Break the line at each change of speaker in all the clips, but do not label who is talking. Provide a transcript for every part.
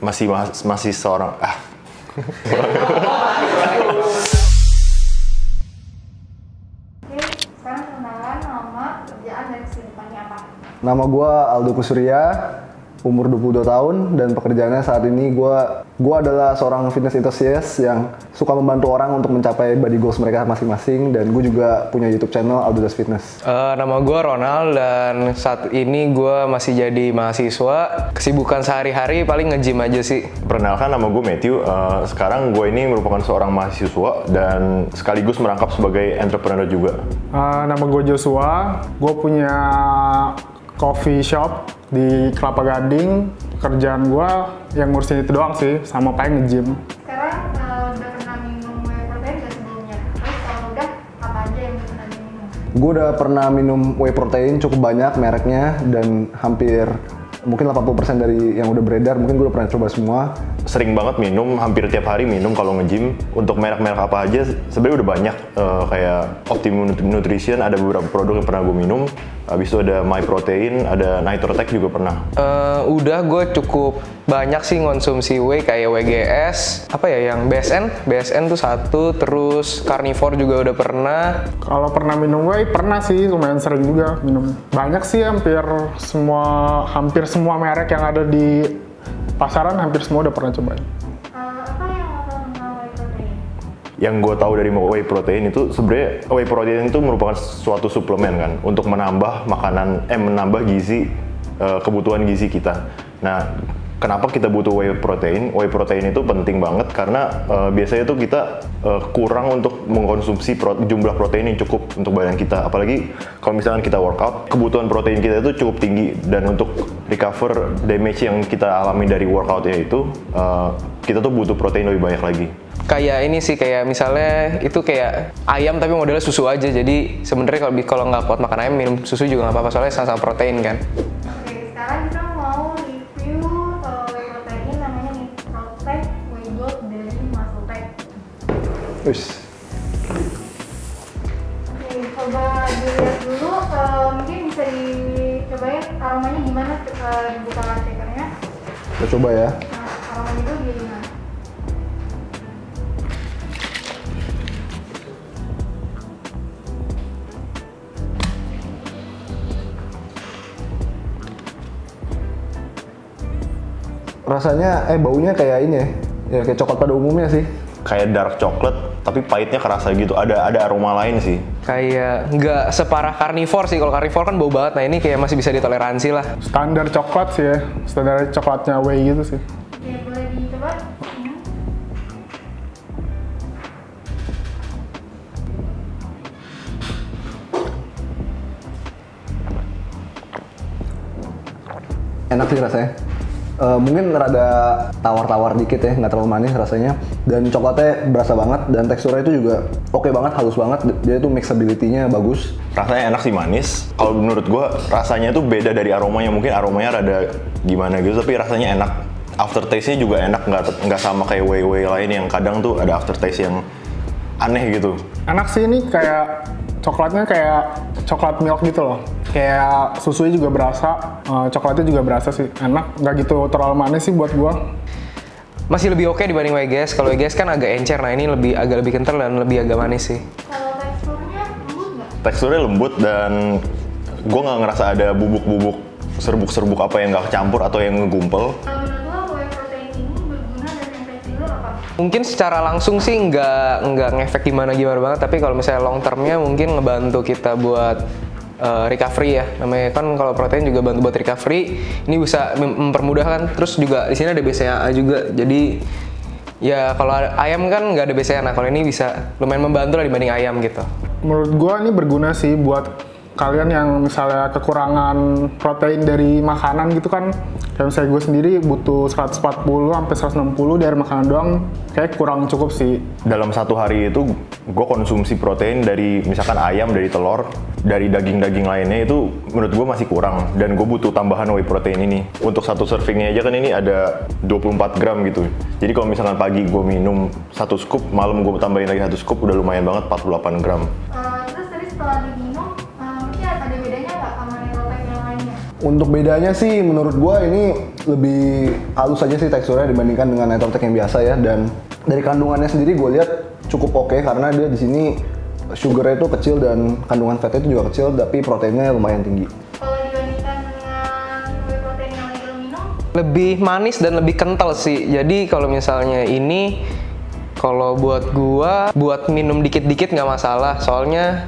masih seorang
Sekarang kenalan nama, kerjaan, dan kesibukannya apa?
Nama gue Aldo Kusurya, umur 22 tahun, dan pekerjaannya saat ini gue adalah seorang fitness enthusiast yang suka membantu orang untuk mencapai body goals mereka masing-masing, dan gue juga punya YouTube channel Aldo Das Fitness.
Nama gue Ronald, dan saat ini gue masih jadi mahasiswa. Kesibukan sehari-hari paling nge-gym aja sih.
Perkenalkan, nama gue Matthew. Sekarang gue ini merupakan seorang mahasiswa dan sekaligus merangkap sebagai entrepreneur juga.
Nama gue Joshua, gue punya coffee shop di Kelapa Gading. Kerjaan gue yang ngurusin itu doang sih, sama paling nge-gym.
Sekarang udah pernah minum whey protein nggak sebelumnya? Terus kalau udah, apa aja yang udah pernah diminum?
Gue udah pernah minum whey protein cukup banyak mereknya, dan hampir mungkin 80% dari yang udah beredar mungkin gue udah pernah coba semua.
Sering banget minum, hampir tiap hari minum kalau nge-gym. Untuk merek-merek apa aja sebenarnya udah banyak, kayak Optimum Nutrition, ada beberapa produk yang pernah gue minum. Habis itu ada My Protein, ada Nitrotech juga pernah.
Udah gue cukup banyak sih ngonsumsi whey, kayak WGS, apa ya yang BSN tuh satu, terus Carnivore juga udah pernah.
Kalau pernah minum whey, pernah sih, lumayan sering juga minum. Banyak sih, hampir semua merek yang ada di pasaran, hampir semua udah pernah cobain.
Apa yang lo tahu tentang whey protein?
Yang gue tahu dari whey protein itu sebenarnya whey protein itu merupakan suatu suplemen kan untuk menambah menambah gizi, kebutuhan gizi kita. Nah, kenapa kita butuh whey protein? Whey protein itu penting banget karena biasanya tuh kita kurang untuk mengkonsumsi jumlah protein yang cukup untuk badan kita. Apalagi kalau misalkan kita workout, kebutuhan protein kita itu cukup tinggi, dan untuk recover damage yang kita alami dari workoutnya itu, kita tuh butuh protein lebih banyak lagi.
Kayak ini sih, kayak misalnya itu kayak ayam tapi modelnya susu aja. Jadi sebenarnya kalau nggak kuat makan ayam, minum susu juga nggak apa-apa, soalnya sama-sama protein kan.
Oke, sekarang kita mau review whey protein namanya Nitrotech Whey Gold dari Muscle Tech.
Wih.
Oke, coba dilihat dulu, mungkin bisa dicobain aromanya gimana, dibuka shakernya.
Kita coba ya.
Nah, aromanya itu gimana?
Rasanya, baunya kayak ini ya kayak coklat pada umumnya sih.
Kayak dark chocolate, tapi pahitnya kerasa gitu. Ada aroma lain sih.
Kayak nggak separah Carnivore sih. Kalau Carnivore kan bau banget. Nah ini kayak masih bisa ditoleransi lah.
Standar coklat sih ya, standar coklatnya whey gitu sih.
Oke, boleh dicoba?
Enak sih rasanya. Mungkin rada tawar-tawar dikit ya, nggak terlalu manis rasanya, dan coklatnya berasa banget, dan teksturnya itu juga oke banget, halus banget. Dia tuh mixability-nya bagus.
Rasanya enak sih, manis. Kalau menurut gue rasanya tuh beda dari aromanya. Mungkin aromanya rada gimana gitu, tapi rasanya enak. Aftertaste-nya juga enak, nggak sama kayak whey lain yang kadang tuh ada aftertaste yang aneh gitu.
Enak sih, ini kayak coklatnya kayak coklat milk gitu loh. Kayak susunya juga berasa, coklatnya juga berasa sih. Enak, nggak gitu terlalu manis sih buat gua.
Masih lebih oke dibanding WGS. Kalau WGS kan agak encer, nah ini agak lebih kental dan lebih agak manis sih.
Kalau teksturnya lembut nggak?
Teksturnya lembut, dan gue nggak ngerasa ada bubuk-bubuk serbuk-serbuk apa yang nggak kecampur atau yang ngegumpel.
Menurut lo whey protein ini berguna dan efektif lo apa?
Mungkin secara langsung sih nggak ngefek gimana banget, tapi kalau misalnya long termnya mungkin ngebantu kita buat recovery ya. Namanya kan kalau protein juga bantu buat recovery. Ini bisa mempermudah kan. Terus juga di sini ada BCAA juga. Jadi ya kalau ayam kan nggak ada BCAA. Nah kalau ini bisa lumayan membantu lah dibanding ayam gitu.
Menurut gua ini berguna sih buat kalian yang misalnya kekurangan protein dari makanan gitu kan. Kayak misalnya gue sendiri butuh 140 sampai 160 dari makanan doang, kayak kurang cukup sih.
Dalam satu hari itu gue konsumsi protein dari misalkan ayam, dari telur, dari daging-daging lainnya itu menurut gue masih kurang, dan gue butuh tambahan whey protein ini. Untuk satu servingnya aja kan ini ada 24 gram gitu. Jadi kalau misalkan pagi gue minum 1 scoop, malam gue tambahin lagi 1 scoop, udah lumayan banget, 48 gram.
Terus tadi setelah diminum, mungkin ada bedanya nggak sama Nitrotech yang lainnya?
Untuk bedanya sih menurut gua ini lebih halus aja sih teksturnya dibandingkan dengan Nitrotek yang biasa ya. Dan dari kandungannya sendiri gue lihat cukup oke karena dia di sini sugarnya itu kecil dan kandungan fatnya itu juga kecil, tapi proteinnya lumayan tinggi.
Kalau dibandingkan dengan whey protein yang lagi lo minum,
Lebih manis dan lebih kental sih. Jadi kalau misalnya ini, kalau buat gua, buat minum dikit-dikit nggak masalah. Soalnya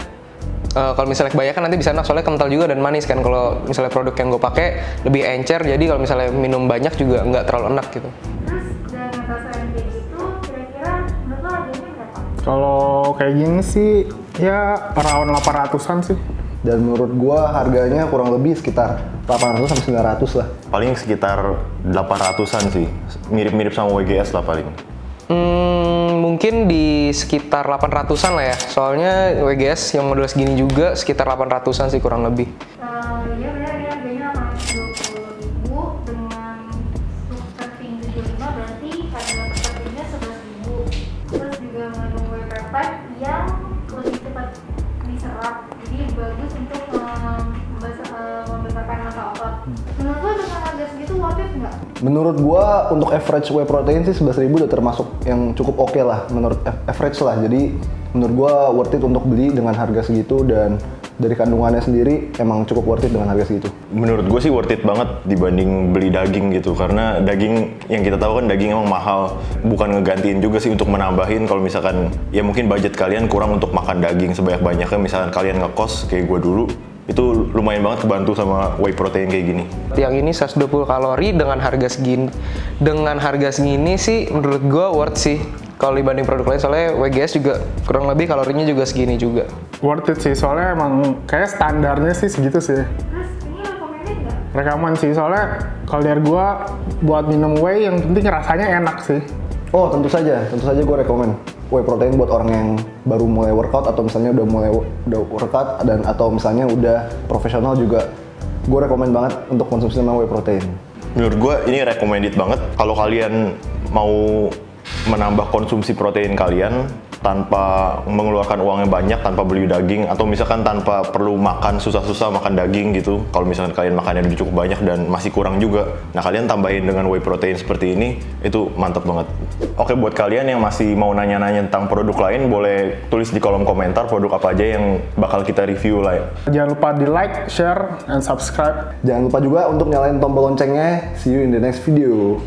kalau misalnya kebanyakan nanti bisa enak, soalnya kental juga dan manis kan. Kalau misalnya produk yang gue pakai lebih encer, jadi kalau misalnya minum banyak juga nggak terlalu enak gitu.
terus dengan rasa yang kayak gitu, kira-kira menurut lo harganya berapa?
Kalau kayak gini sih ya around 800-an sih.
Dan menurut gue harganya kurang lebih sekitar 800 sampai 900 lah.
Paling sekitar 800-an sih, mirip-mirip sama WGS lah paling.
Mungkin di sekitar 800-an lah ya. Soalnya WGS yang model segini juga sekitar 800-an sih kurang lebih.
Ya benar, ini harganya 820.000 dengan serving 75, berarti harga per servingnya 11.000. Terus juga mengandung whey peptide yang lebih cepat diserap, jadi bagus untuk membesarkan massa otot. Menurut lo dengan harga segitu worth it nggak?
Menurut gua untuk average whey protein sih 11.000 udah termasuk yang cukup oke lah, menurut average lah. Jadi menurut gua worth it untuk beli dengan harga segitu, dan dari kandungannya sendiri emang cukup worth it dengan harga segitu.
Menurut gue sih worth it banget dibanding beli daging gitu, karena daging yang kita tahu kan daging emang mahal, bukan ngegantiin juga sih untuk menambahin. Kalau misalkan ya mungkin budget kalian kurang untuk makan daging sebanyak-banyaknya, misalkan kalian ngekos kayak gue dulu, itu lumayan banget kebantu sama whey protein kayak gini.
Yang ini 120 kalori dengan harga segini. Dengan harga segini sih menurut gua worth sih. Kalau dibanding produk lain, soalnya WGS juga kurang lebih kalorinya juga segini juga.
Worth it sih, soalnya emang kayak standarnya sih segitu sih.
Terus ini recommended nggak?
Rekaman sih, soalnya kalau dari gua buat minum whey yang penting rasanya enak sih.
Oh tentu saja gue rekomen whey protein buat orang yang baru mulai workout, atau misalnya udah workout dan atau misalnya udah profesional juga. Gue rekomen banget untuk konsumsi nama whey protein.
Menurut gue ini recommended banget kalau kalian mau menambah konsumsi protein kalian tanpa mengeluarkan uang yang banyak, tanpa beli daging, atau misalkan tanpa perlu makan susah-susah makan daging gitu. Kalau misalkan kalian makannya udah cukup banyak dan masih kurang juga, nah kalian tambahin dengan whey protein seperti ini, itu mantap banget. Oke, buat kalian yang masih mau nanya-nanya tentang produk lain, boleh tulis di kolom komentar produk apa aja yang bakal kita review lah ya.
Jangan lupa di like, share, and subscribe.
Jangan lupa juga untuk nyalain tombol loncengnya. See you in the next video.